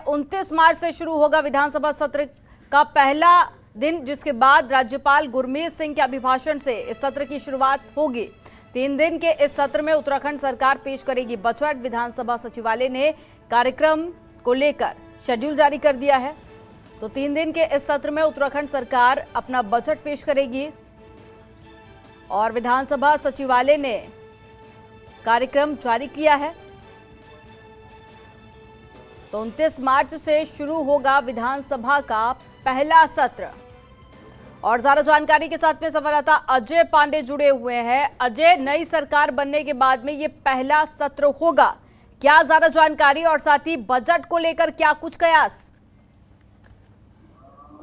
29 मार्च से शुरू होगा विधानसभा सत्र का पहला दिन, जिसके बाद राज्यपाल गुरमीत सिंह के अभिभाषण से इस सत्र की शुरुआत होगी। 3 दिन के इस सत्र में उत्तराखंड सरकार पेश करेगी बजट। विधानसभा सचिवालय ने कार्यक्रम को लेकर शेड्यूल जारी कर दिया है। तो 3 दिन के इस सत्र में उत्तराखंड सरकार अपना बजट पेश करेगी और विधानसभा सचिवालय ने कार्यक्रम जारी किया है। तो 29 मार्च से शुरू होगा विधानसभा का पहला सत्र। और ज्यादा जानकारी के साथ में संवाददाता अजय पांडे जुड़े हुए हैं। अजय, नई सरकार बनने के बाद में ये पहला सत्र होगा, क्या ज्यादा जानकारी और साथ ही बजट को लेकर क्या कुछ कयास?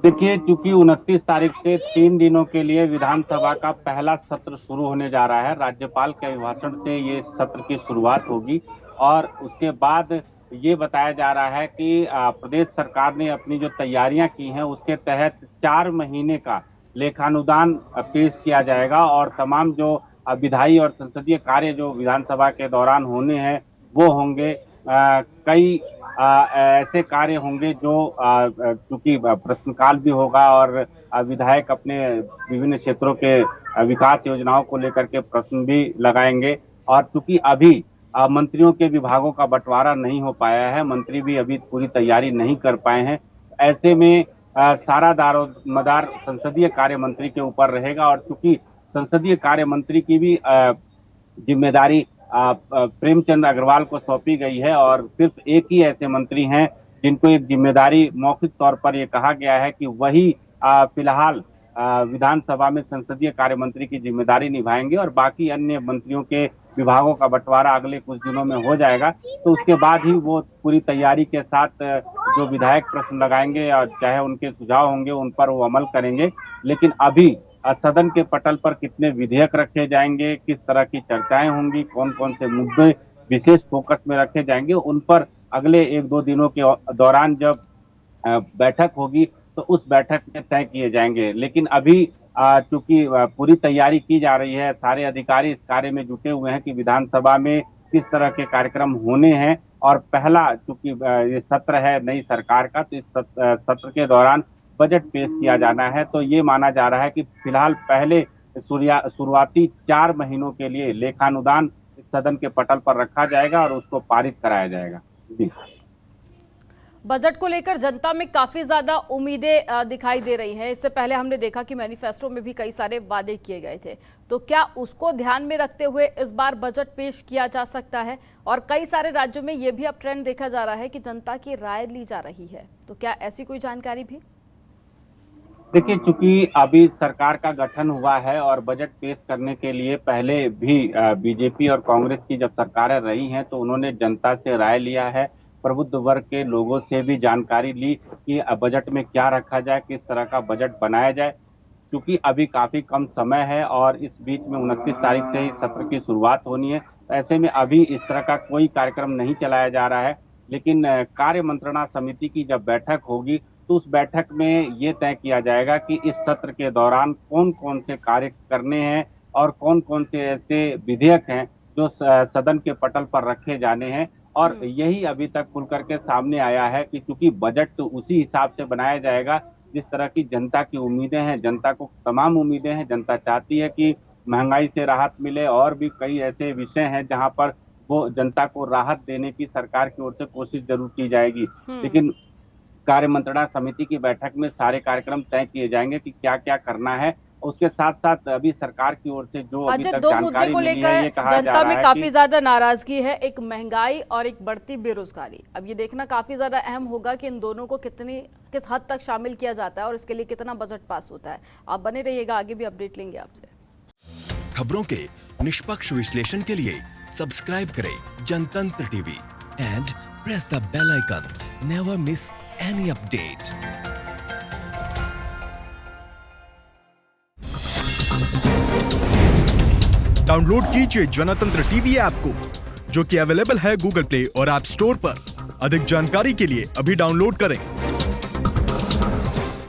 देखिए, चूंकि 29 तारीख से 3 दिनों के लिए विधानसभा का पहला सत्र शुरू होने जा रहा है। राज्यपाल के अभिभाषण से ये सत्र की शुरुआत होगी और उसके बाद ये बताया जा रहा है कि प्रदेश सरकार ने अपनी जो तैयारियां की हैं उसके तहत 4 महीने का लेखानुदान पेश किया जाएगा और तमाम जो विधायी और संसदीय कार्य जो विधानसभा के दौरान होने हैं वो होंगे। कई ऐसे कार्य होंगे जो चूंकि प्रश्नकाल भी होगा और विधायक अपने विभिन्न क्षेत्रों के विकास योजनाओं को लेकर के प्रश्न भी लगाएंगे। और चूंकि अभी मंत्रियों के विभागों का बंटवारा नहीं हो पाया है, मंत्री भी अभी पूरी तैयारी नहीं कर पाए हैं, ऐसे में सारा दारोमदार संसदीय कार्य मंत्री के ऊपर रहेगा। और चूंकि संसदीय कार्य मंत्री की भी जिम्मेदारी प्रेमचंद अग्रवाल को सौंपी गई है और सिर्फ एक ही ऐसे मंत्री हैं जिनको एक जिम्मेदारी मौखिक तौर पर ये कहा गया है कि वही फिलहाल विधानसभा में संसदीय कार्य मंत्री की जिम्मेदारी निभाएंगे और बाकी अन्य मंत्रियों के विभागों का बंटवारा अगले कुछ दिनों में हो जाएगा। तो उसके बाद ही वो पूरी तैयारी के साथ जो विधायक प्रश्न लगाएंगे और चाहे उनके सुझाव होंगे उन पर वो अमल करेंगे। लेकिन अभी सदन के पटल पर कितने विधेयक रखे जाएंगे, किस तरह की चर्चाएं होंगी, कौन कौन से मुद्दे विशेष फोकस में रखे जाएंगे, उन पर अगले 1-2 दिनों के दौरान जब बैठक होगी तो उस बैठक में तय किए जाएंगे। लेकिन अभी चूंकि पूरी तैयारी की जा रही है, सारे अधिकारी इस कार्य में जुटे हुए हैं कि विधानसभा में किस तरह के कार्यक्रम होने हैं। और पहला चूंकि ये सत्र है नई सरकार का, तो इस सत्र के दौरान बजट पेश किया जाना है। तो ये माना जा रहा है कि फिलहाल पहले शुरुआती 4 महीनों के लिए लेखानुदान सदन के पटल पर रखा जाएगा और उसको पारित कराया जाएगा। जी, बजट को लेकर जनता में काफी ज्यादा उम्मीदें दिखाई दे रही हैं। इससे पहले हमने देखा कि मैनिफेस्टो में भी कई सारे वादे किए गए थे, तो क्या उसको ध्यान में रखते हुए इस बार बजट पेश किया जा सकता है? और कई सारे राज्यों में ये भी अब ट्रेंड देखा जा रहा है कि जनता की राय ली जा रही है, तो क्या ऐसी कोई जानकारी भी? देखिए, चूंकि अभी सरकार का गठन हुआ है और बजट पेश करने के लिए पहले भी बीजेपी और कांग्रेस की जब सरकारें रही हैं तो उन्होंने जनता से राय लिया है, प्रबुद्ध वर्ग के लोगों से भी जानकारी ली कि बजट में क्या रखा जाए, किस तरह का बजट बनाया जाए। क्योंकि अभी काफी कम समय है और इस बीच में 29 तारीख से ही सत्र की शुरुआत होनी है, ऐसे में अभी इस तरह का कोई कार्यक्रम नहीं चलाया जा रहा है। लेकिन कार्य मंत्रणा समिति की जब बैठक होगी तो उस बैठक में ये तय किया जाएगा कि इस सत्र के दौरान कौन कौन से कार्य करने हैं और कौन कौन से ऐसे विधेयक हैं जो सदन के पटल पर रखे जाने हैं। और यही अभी तक खुल करके सामने आया है कि चूंकि बजट तो उसी हिसाब से बनाया जाएगा जिस तरह की जनता की उम्मीदें हैं। जनता को तमाम उम्मीदें हैं, जनता चाहती है कि महंगाई से राहत मिले और भी कई ऐसे विषय हैं जहां पर वो जनता को राहत देने की सरकार की ओर से कोशिश जरूर की जाएगी। लेकिन कार्य मंत्रणा समिति की बैठक में सारे कार्यक्रम तय किए जाएंगे कि क्या क्या करना है। उसके साथ साथ अभी सरकार की ओर से जो अभी तक जानकारी मिली है, ये कहा जा रहा है जनता में काफी ज्यादा नाराजगी है, एक महंगाई और एक बढ़ती बेरोजगारी। अब ये देखना काफी ज्यादा अहम होगा कि इन दोनों को किस हद तक शामिल किया जाता है और इसके लिए कितना बजट पास होता है। आप बने रहिएगा, आगे भी अपडेट लेंगे आपसे। खबरों के निष्पक्ष विश्लेषण के लिए सब्सक्राइब करें Jantantra TV and press the bell icon. Never miss any update. Download कीजिए जनतंत्र टीवी ऐप को, जो कि अवेलेबल है गूगल प्ले और ऐप स्टोर पर। अधिक जानकारी के लिए अभी डाउनलोड करें।